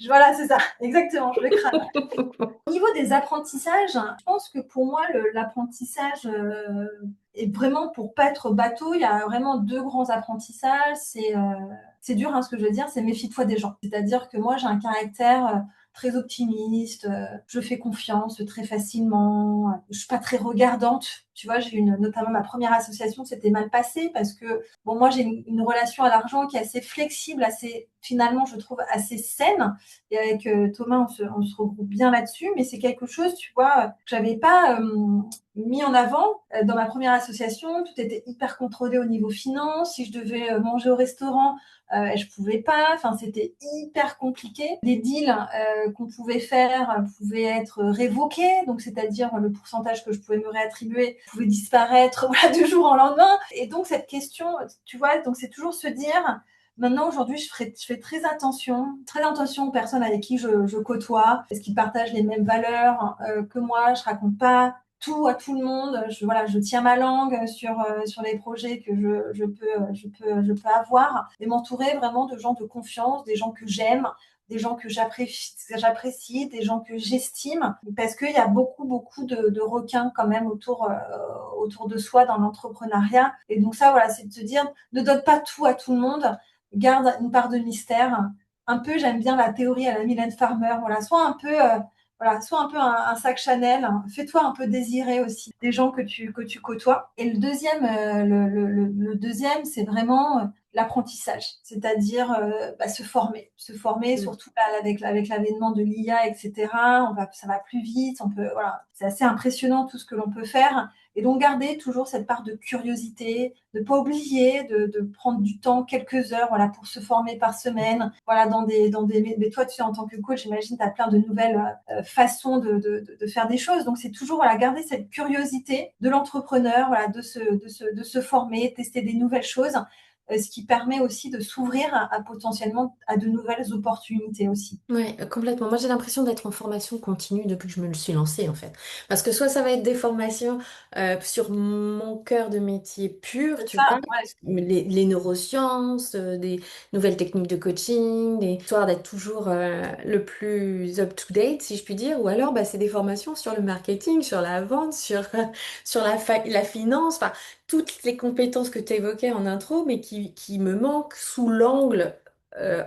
voilà, c'est ça, exactement, je le crame. Au niveau des apprentissages, je pense que pour moi, l'apprentissage est vraiment pour pas être bateau. Il y a vraiment deux grands apprentissages. C'est dur hein, ce que je veux dire, c'est méfie-toi des gens. C'est-à-dire que moi, j'ai un caractère très optimiste, je fais confiance très facilement, je suis pas très regardante. Tu vois, notamment ma première association, c'était mal passé parce que bon, moi, j'ai une relation à l'argent qui est assez flexible, assez finalement, je trouve assez saine. Et avec Thomas, on se regroupe bien là-dessus, mais c'est quelque chose, tu vois, que j'avais pas mis en avant dans ma première association. Tout était hyper contrôlé au niveau finance. Si je devais manger au restaurant, je pouvais pas. Enfin, c'était hyper compliqué. Les deals qu'on pouvait faire pouvaient être révoqués, donc c'est-à-dire le pourcentage que je pouvais me réattribuer pouvait disparaître voilà, du jour au lendemain. Et donc cette question, tu vois, donc c'est toujours se dire maintenant, aujourd'hui, je fais très attention aux personnes avec qui je côtoie. Est-ce qu'ils partagent les mêmes valeurs que moi? Je raconte pas tout à tout le monde. Voilà, je tiens ma langue sur les projets que je peux avoir et m'entourer vraiment de gens de confiance, des gens que j'aime, des gens que j'apprécie, des gens que j'estime, parce qu'il y a beaucoup de requins quand même autour de soi dans l'entrepreneuriat. Et donc ça, voilà, c'est de se dire, ne donne pas tout à tout le monde, garde une part de mystère. Un peu, j'aime bien la théorie à la Mylène Farmer. Voilà, sois un peu un sac Chanel. Fais-toi un peu désirer aussi des gens que tu côtoies. Et le deuxième, le deuxième, c'est vraiment l'apprentissage, c'est-à-dire bah, se former Mm. surtout là, avec l'avènement de l'IA, etc. Ça va plus vite. Voilà, c'est assez impressionnant tout ce que l'on peut faire. Et donc garder toujours cette part de curiosité, ne pas oublier de prendre du temps, quelques heures, voilà, pour se former par semaine, voilà, mais toi, tu sais, en tant que coach, j'imagine, tu as plein de nouvelles façons de faire des choses. Donc, c'est toujours, voilà, garder cette curiosité de l'entrepreneur, voilà, de se former, tester des nouvelles choses, ce qui permet aussi de s'ouvrir potentiellement à de nouvelles opportunités aussi. Ouais, complètement. Moi, j'ai l'impression d'être en formation continue depuis que je me le suis lancée, en fait. Parce que soit ça va être des formations sur mon cœur de métier pur, C'est tu ça, vois, ouais, les neurosciences, des nouvelles techniques de coaching, histoire d'être toujours le plus up-to-date, si je puis dire. Ou alors, bah, c'est des formations sur le marketing, sur la vente, sur la finance, enfin, toutes les compétences que tu évoquais en intro, mais qui me manquent sous l'angle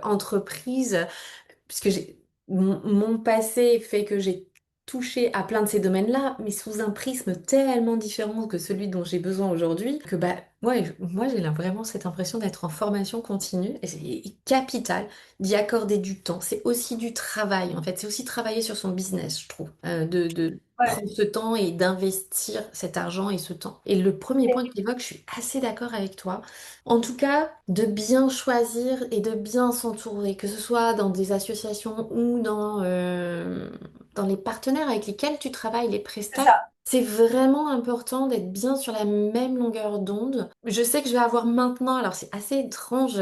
entreprise puisque mon passé fait que j'ai touché à plein de ces domaines-là, mais sous un prisme tellement différent que celui dont j'ai besoin aujourd'hui, que bah ouais, moi j'ai vraiment cette impression d'être en formation continue, et c'est capital d'y accorder du temps. C'est aussi du travail, en fait, c'est aussi travailler sur son business, je trouve, de ouais. prendre ce temps et d'investir cet argent et ce temps. Et le premier point que tu évoques, je suis assez d'accord avec toi. En tout cas, de bien choisir et de bien s'entourer, que ce soit dans des associations ou dans les partenaires avec lesquels tu travailles, les C'est prestataires. ça. C'est vraiment important d'être bien sur la même longueur d'onde. Je sais que je vais avoir maintenant, alors c'est assez étrange,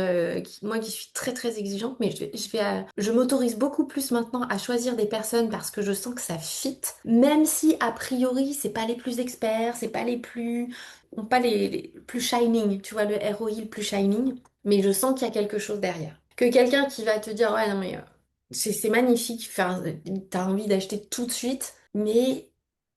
moi qui suis très très exigeante, mais je m'autorise beaucoup plus maintenant à choisir des personnes parce que je sens que ça fit, même si a priori c'est pas les plus experts, c'est pas les plus ont pas les plus shining, tu vois, le ROI le plus shining, mais je sens qu'il y a quelque chose derrière. Que quelqu'un qui va te dire, ouais, non, mais c'est magnifique, enfin, t'as envie d'acheter tout de suite, mais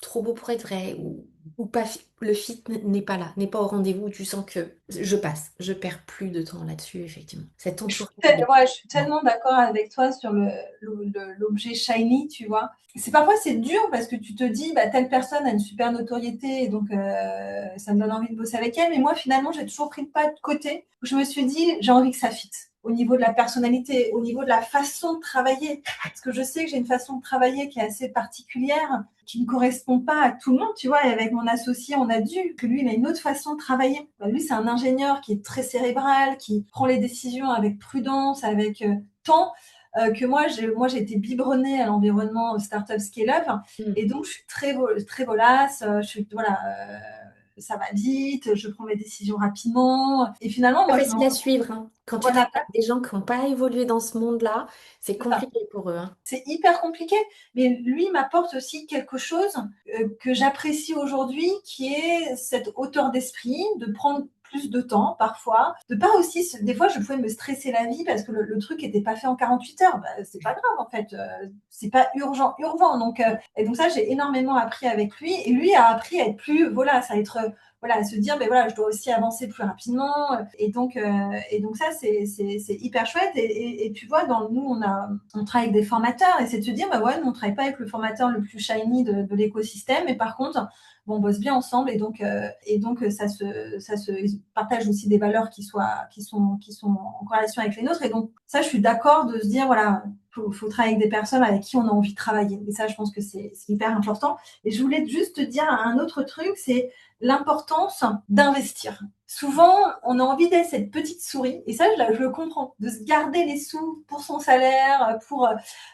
trop beau pour être vrai, ou ou pas, le fit n'est pas là, n'est pas au rendez-vous, tu sens que je passe, je perds plus de temps là-dessus, effectivement. Cet entourage de... Ouais, je suis Ouais. tellement d'accord avec toi sur l'objet shiny, tu vois. Parfois c'est dur parce que tu te dis, bah, telle personne a une super notoriété et donc ça me donne envie de bosser avec elle. Mais moi, finalement, j'ai toujours pris le pas de côté où je me suis dit, j'ai envie que ça fitte au niveau de la personnalité, au niveau de la façon de travailler. Parce que je sais que j'ai une façon de travailler qui est assez particulière, qui ne correspond pas à tout le monde, tu vois. Et avec mon associé, on a dû que lui, il a une autre façon de travailler. Bah, lui, c'est un ingénieur qui est très cérébral, qui prend les décisions avec prudence, avec temps. Que moi j'ai été biberonnée à l'environnement startup scale-up Mm. et donc je suis très volace, je suis voilà, ça va vite, je prends mes décisions rapidement et finalement Pas moi je me facile à rends suivre, hein. Quand tu voilà, travailles avec des gens qui n'ont pas évolué dans ce monde-là, c'est c'est ça. compliqué pour eux, hein. C'est hyper compliqué, mais lui m'apporte aussi quelque chose que j'apprécie aujourd'hui, qui est cette hauteur d'esprit, de prendre plus de temps parfois, de pas aussi, des fois je pouvais me stresser la vie parce que le truc n'était pas fait en 48 heures, bah, c'est pas grave en fait, c'est pas urgent, donc, et donc ça j'ai énormément appris avec lui, et lui a appris à être plus, voilà, à être voilà, à se dire, ben voilà, je dois aussi avancer plus rapidement. Et donc ça, c'est hyper chouette. Et tu vois, nous, on travaille avec des formateurs et c'est de se dire, bah ouais, nous, on travaille pas avec le formateur le plus shiny de l'écosystème. Et par contre, bon, on bosse bien ensemble et donc ça se partage aussi des valeurs qui sont en corrélation avec les nôtres. Et donc, ça, je suis d'accord de se dire, voilà, faut travailler avec des personnes avec qui on a envie de travailler. Et ça, je pense que c'est hyper important. Et je voulais juste te dire un autre truc, c'est l'importance d'investir. Souvent, on a envie d'être cette petite souris, et ça, je le comprends, de se garder les sous pour son salaire,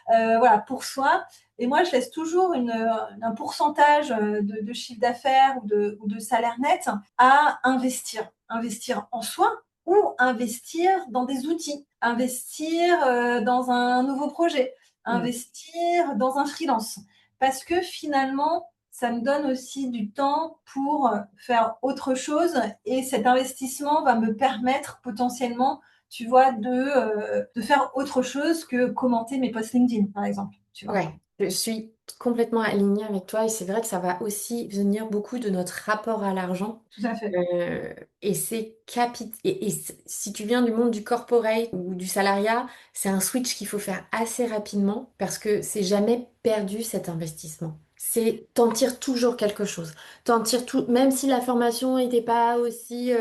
voilà, pour soi. Et moi, je laisse toujours un pourcentage de chiffre d'affaires ou de salaire net à investir. Investir en soi ou investir dans des outils, investir dans un nouveau projet, Mm. investir dans un freelance. Parce que finalement, ça me donne aussi du temps pour faire autre chose et cet investissement va me permettre potentiellement, tu vois, de faire autre chose que commenter mes posts LinkedIn, par exemple, tu vois. Ouais, je suis complètement alignée avec toi et c'est vrai que ça va aussi venir beaucoup de notre rapport à l'argent. Tout à fait. Euh, et si tu viens du monde du corporate ou du salariat, c'est un switch qu'il faut faire assez rapidement parce que c'est jamais perdu cet investissement. C'est t'en tires toujours quelque chose. T'en tires tout, même si la formation n'était pas aussi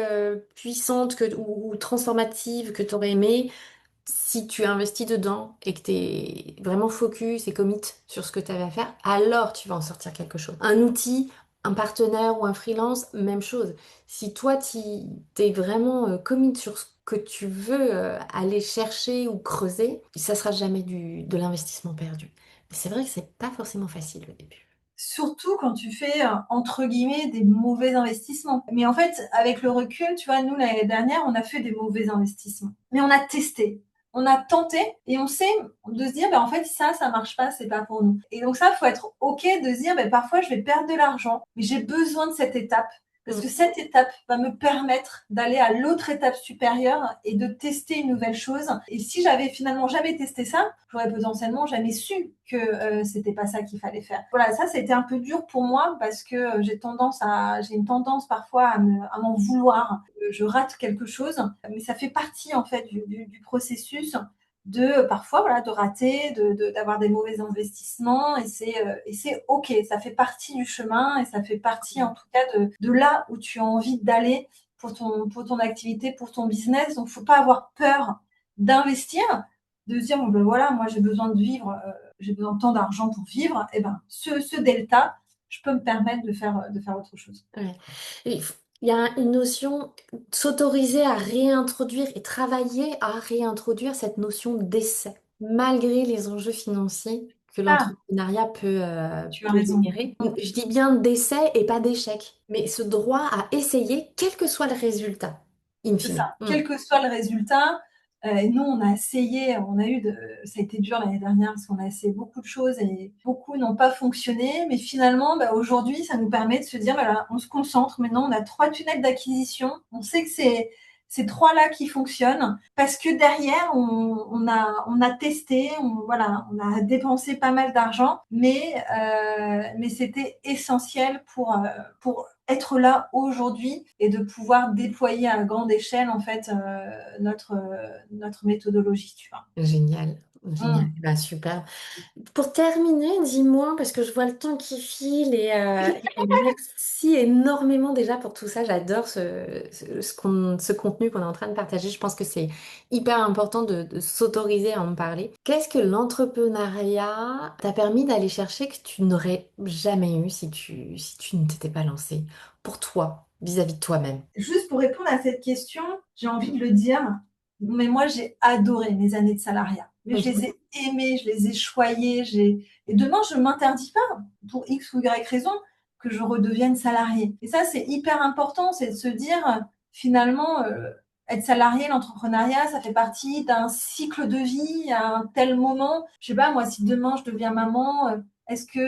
puissante ou transformative que tu aurais aimé, si tu investis dedans et que tu es vraiment focus et commit sur ce que tu avais à faire, alors tu vas en sortir quelque chose. Un outil, un partenaire ou un freelance, même chose. Si toi, tu es vraiment commit sur ce que tu veux aller chercher ou creuser, ça sera jamais de l'investissement perdu. Mais c'est vrai que c'est pas forcément facile au début. Surtout quand tu fais, entre guillemets, des mauvais investissements. Mais en fait, avec le recul, tu vois, nous, l'année dernière, on a fait des mauvais investissements. Mais on a testé, on a tenté et on sait de se dire, bah, en fait, ça marche pas, c'est pas pour nous. Et donc ça, faut être OK de se dire, bah, parfois, je vais perdre de l'argent, mais j'ai besoin de cette étape. Parce que Mm. cette étape va me permettre d'aller à l'autre étape supérieure et de tester une nouvelle chose. Et si j'avais finalement jamais testé ça, j'aurais potentiellement jamais su que c'était pas ça qu'il fallait faire. Voilà, ça c'était un peu dur pour moi parce que j'ai une tendance parfois à m'en vouloir. Je rate quelque chose, mais ça fait partie en fait du processus de parfois voilà de rater, d'avoir des mauvais investissements et c'est ok, ça fait partie du chemin et ça fait partie en tout cas de là où tu as envie d'aller pour ton activité, pour ton business. Donc faut pas avoir peur d'investir, de se dire bon ben voilà, moi j'ai besoin de vivre, j'ai besoin de tant d'argent pour vivre, et ben ce delta, je peux me permettre de faire autre chose. Ouais. Il y a une notion, s'autoriser à réintroduire et travailler à réintroduire cette notion d'essai, malgré les enjeux financiers que Ah, l'entrepreneuriat tu as peut raison. générer. Je dis bien d'essai et pas d'échec, mais ce droit à essayer, quel que soit le résultat, in C'est fine. ça. Quel que soit le résultat, nous, on a essayé, ça a été dur l'année dernière parce qu'on a essayé beaucoup de choses et beaucoup n'ont pas fonctionné. Mais finalement, bah, aujourd'hui, ça nous permet de se dire, voilà, on se concentre. Maintenant, on a 3 tunnels d'acquisition. On sait que ces trois-là qui fonctionnent parce que derrière, on a testé, voilà, on a dépensé pas mal d'argent, mais c'était essentiel pour être là aujourd'hui et de pouvoir déployer à grande échelle, en fait, notre méthodologie, tu vois. Génial, génial. Mm. Bah, super. Pour terminer, dis-moi, parce que je vois le temps qui file et merci énormément déjà pour tout ça. J'adore ce contenu qu'on est en train de partager. Je pense que c'est hyper important de s'autoriser à en parler. Qu'est-ce que l'entrepreneuriat t'a permis d'aller chercher que tu n'aurais jamais eu si tu ne t'étais pas lancé pour toi, vis-à-vis de toi-même? Juste pour répondre à cette question, j'ai envie de le dire, mais moi j'ai adoré mes années de salariat. Mais je les Mhm. ai aimées, je les ai choyées. Et demain, je ne m'interdis pas, pour X ou Y raison, que je redevienne salariée. Et ça, c'est hyper important, c'est de se dire, finalement, être salarié, l'entrepreneuriat, ça fait partie d'un cycle de vie à un tel moment. Je sais pas, moi, si demain je deviens maman, est-ce que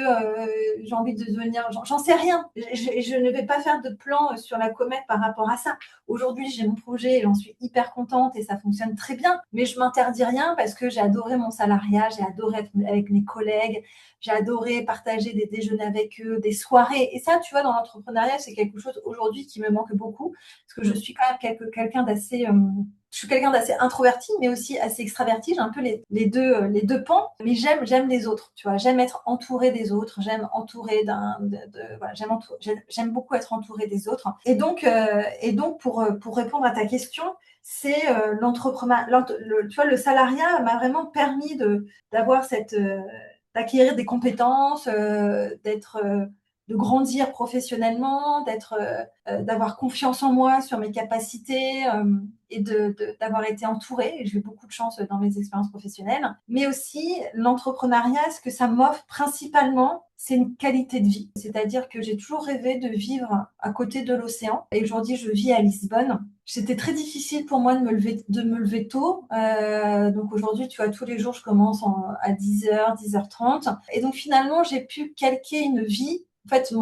j'ai envie de devenir... J'en sais rien. Je ne vais pas faire de plan sur la comète par rapport à ça. Aujourd'hui, j'ai mon projet et j'en suis hyper contente et ça fonctionne très bien. Mais je m'interdis rien parce que j'ai adoré mon salariat, j'ai adoré être avec mes collègues, j'ai adoré partager des déjeuners avec eux, des soirées. Et ça, tu vois, dans l'entrepreneuriat, c'est quelque chose aujourd'hui qui me manque beaucoup parce que je suis quand même quelqu'un d'assez... je suis quelqu'un d'assez introverti, mais aussi assez extraverti. J'ai un peu les deux pans, mais j'aime les autres. Tu vois, j'aime être entourée des autres. J'aime entourer voilà, j'aime beaucoup être entourée des autres. Et donc pour répondre à ta question, c'est l'entrepreneuriat. Tu vois, le salariat m'a vraiment permis d'avoir d'acquérir des compétences, de grandir professionnellement, d'avoir confiance en moi sur mes capacités et d'avoir été entourée. Et j'ai eu beaucoup de chance dans mes expériences professionnelles. Mais aussi, l'entrepreneuriat, ce que ça m'offre principalement, c'est une qualité de vie. C'est-à-dire que j'ai toujours rêvé de vivre à côté de l'océan. Et aujourd'hui, je vis à Lisbonne. C'était très difficile pour moi de me lever tôt. Donc aujourd'hui, tu vois, tous les jours, je commence à 10h, 10h30. Et donc finalement, j'ai pu calquer une vie. En fait,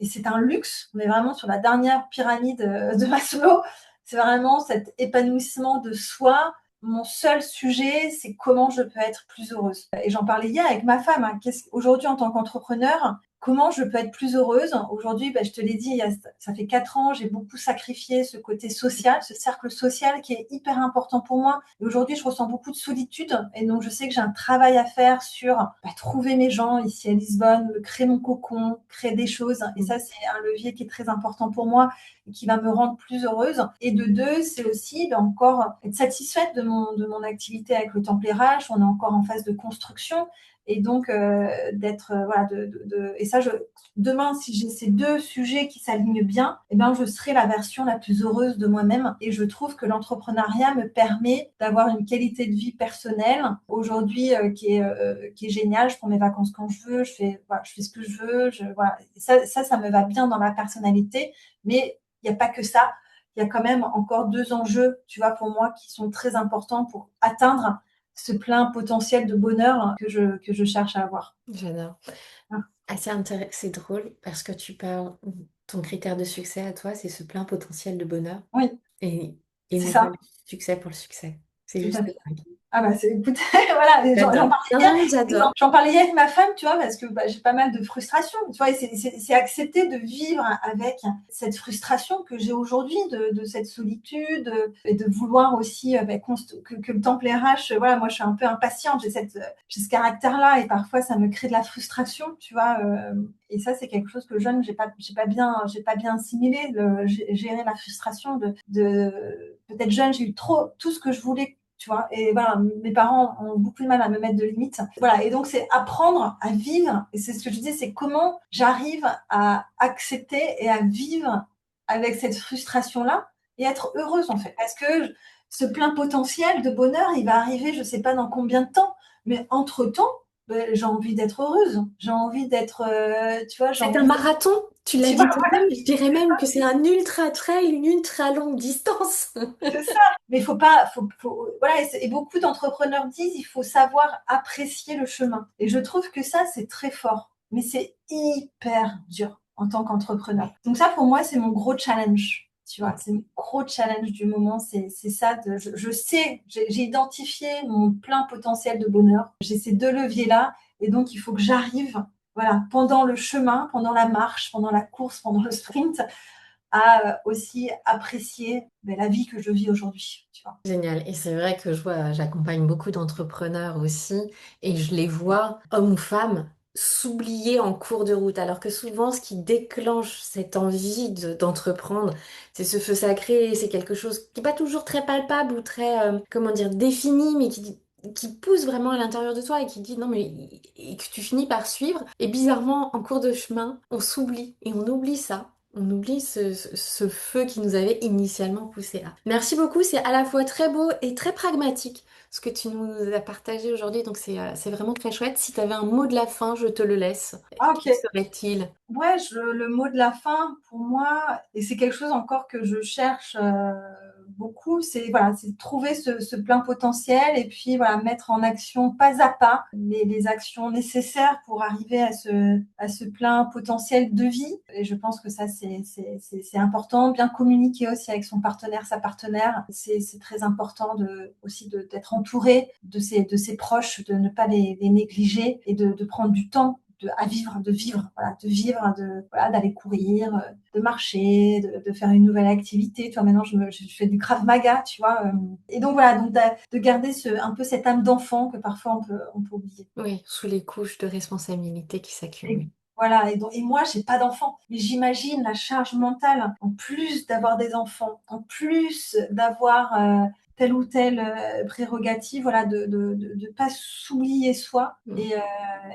et c'est un luxe. On est vraiment sur la dernière pyramide de Maslow. C'est vraiment cet épanouissement de soi. Mon seul sujet, c'est comment je peux être plus heureuse. Et j'en parlais hier avec ma femme. Hein. Aujourd'hui, en tant qu'entrepreneur, comment je peux être plus heureuse? Aujourd'hui, je te l'ai dit, ça fait 4 ans, j'ai beaucoup sacrifié ce côté social, ce cercle social qui est hyper important pour moi. Et aujourd'hui, je ressens beaucoup de solitude. Et donc, je sais que j'ai un travail à faire sur trouver mes gens ici à Lisbonne, créer mon cocon, créer des choses. Et ça, c'est un levier qui est très important pour moi et qui va me rendre plus heureuse. Et de deux, c'est aussi encore être satisfaite de mon activité avec le Temple RH. On est encore en phase de construction. Et donc, voilà, et ça, demain, si j'ai ces deux sujets qui s'alignent bien, eh ben, je serai la version la plus heureuse de moi-même. Et je trouve que l'entrepreneuriat me permet d'avoir une qualité de vie personnelle aujourd'hui qui est géniale. Je prends mes vacances quand je veux, voilà, je fais ce que je veux. Voilà. Et ça me va bien dans ma personnalité. Mais il n'y a pas que ça. Il y a quand même encore deux enjeux, tu vois, pour moi, qui sont très importants pour atteindre ce plein potentiel de bonheur que je cherche à avoir. J'adore. Ah, C'est drôle parce que tu parles, ton critère de succès à toi, c'est ce plein potentiel de bonheur oui, et c'est ils ne ça, veulent succès pour le succès. C'est tout juste à fait. dingue. Ah bah c'est, écoute, voilà, j'en J'adore. parlais Non, hier, non, mais j'adore. j'en parlais hier avec ma femme, tu vois, parce que j'ai pas mal de frustration, tu vois, et c'est accepter de vivre avec cette frustration que j'ai aujourd'hui, de cette solitude, et de vouloir aussi que le temple RH, voilà, moi je suis un peu impatiente, j'ai ce caractère-là, et parfois ça me crée de la frustration, tu vois, et ça c'est quelque chose que jeune, j'ai pas bien assimilé, gérer la frustration peut-être jeune, j'ai eu trop tout ce que je voulais, tu vois. Et voilà, mes parents ont beaucoup de mal à me mettre de limites. Voilà, et donc c'est apprendre à vivre. Et c'est ce que je disais, c'est comment j'arrive à accepter et à vivre avec cette frustration-là et être heureuse en fait. Parce que ce plein potentiel de bonheur, il va arriver, je sais pas dans combien de temps, mais entre-temps, j'ai envie d'être heureuse. J'ai envie d'être, tu vois, j'ai C'est un envie d'être, marathon, tu l'as tu vois, dit toi-même, je dirais même que c'est un ultra trail, une ultra longue distance. c'est ça. Mais il faut pas, voilà. Et beaucoup d'entrepreneurs disent, il faut savoir apprécier le chemin. Et je trouve que ça, c'est très fort. Mais c'est hyper dur en tant qu'entrepreneur. Donc ça, pour moi, c'est mon gros challenge. Tu vois, c'est mon gros challenge du moment, c'est ça. Je sais, j'ai identifié mon plein potentiel de bonheur. J'ai ces deux leviers-là, et donc il faut que j'arrive, voilà, pendant le chemin, pendant la marche, pendant la course, pendant le sprint, à aussi apprécier la vie que je vis aujourd'hui. Tu vois. Génial. Et c'est vrai que j'accompagne beaucoup d'entrepreneurs aussi et je les vois, hommes ou femmes, s'oublier en cours de route. Alors que souvent, ce qui déclenche cette envie d'entreprendre, c'est ce feu sacré, c'est quelque chose qui n'est pas toujours très palpable ou très, comment dire, défini, mais qui pousse vraiment à l'intérieur de toi et qui dit non, mais et que tu finis par suivre. Et bizarrement, en cours de chemin, on s'oublie et on oublie ça. On oublie ce feu qui nous avait initialement poussé là. Merci beaucoup, c'est à la fois très beau et très pragmatique ce que tu nous as partagé aujourd'hui, donc c'est vraiment très chouette. Si tu avais un mot de la fin, je te le laisse. Ah, ok. Quel serait-il? Ouais, le mot de la fin pour moi, et c'est quelque chose encore que je cherche beaucoup, c'est voilà, c'est de trouver ce plein potentiel et puis voilà, mettre en action pas à pas les actions nécessaires pour arriver à ce plein potentiel de vie. Et je pense que ça, c'est important. Bien communiquer aussi avec son partenaire, sa partenaire, c'est très important aussi d'être entouré de ses proches, de ne pas les négliger et de prendre du temps à vivre, voilà, voilà, d'aller courir, de marcher, de faire une nouvelle activité. Tu vois, maintenant, je fais du Krav Maga, tu vois. Et donc, voilà, donc de garder un peu cette âme d'enfant que parfois on peut oublier. Oui, sous les couches de responsabilité qui Et s'accumulent. voilà, et moi, j'ai pas d'enfant. Mais j'imagine la charge mentale, en plus d'avoir des enfants, en plus d'avoir telle ou telle prérogative, voilà, de pas s'oublier soi. Mm.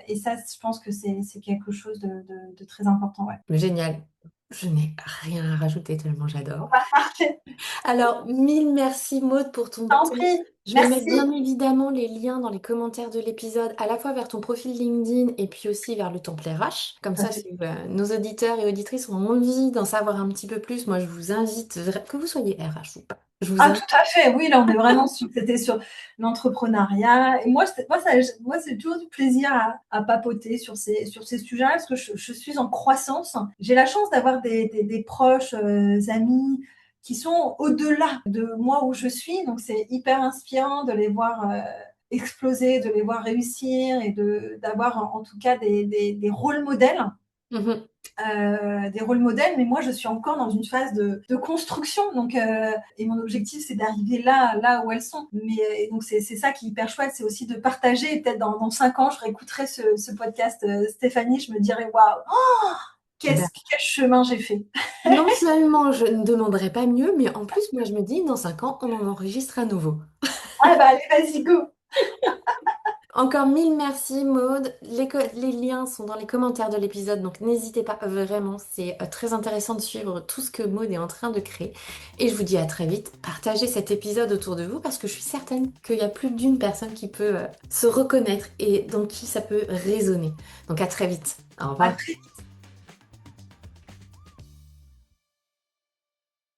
Et ça, je pense que c'est quelque chose de très important, ouais. Génial. Je n'ai rien à rajouter tellement j'adore. Parfait. Alors, mille merci Maud pour ton T'en temps. prie. Je vais mettre Merci. bien évidemment les liens dans les commentaires de l'épisode, à la fois vers ton profil LinkedIn et puis aussi vers le Temple RH. Comme Ça ça, fait- si nos auditeurs et auditrices ont envie d'en savoir un petit peu plus, moi je vous invite, que vous soyez RH ou pas, je vous Ah, invite. tout à fait. Oui, là, on est vraiment c'était sur l'entrepreneuriat. Et moi, c'est toujours du plaisir à papoter sur ces sujets-là parce que je suis en croissance. J'ai la chance d'avoir des proches, amis qui sont au-delà de moi où je suis. Donc, c'est hyper inspirant de les voir exploser, de les voir réussir et d'avoir en tout cas des rôles modèles. Mhm. Des rôles modèles, mais moi je suis encore dans une phase de construction, donc et mon objectif c'est d'arriver là où elles sont. Mais donc c'est ça qui est hyper chouette, c'est aussi de partager. Et peut-être dans 5 ans, je réécouterai ce podcast Stéphanie, je me dirais waouh, Eh ben, quel chemin j'ai fait. non seulement je ne demanderai pas mieux, mais en plus, moi je me dis, dans 5 ans, on en enregistre à nouveau. Ah bah allez, vas-y, go. Encore mille merci Maude. Les liens sont dans les commentaires de l'épisode, donc n'hésitez pas vraiment. C'est très intéressant de suivre tout ce que Maude est en train de créer. Et je vous dis à très vite. Partagez cet épisode autour de vous parce que je suis certaine qu'il y a plus d'une personne qui peut se reconnaître et dans qui ça peut résonner. Donc à très vite. Au À revoir. très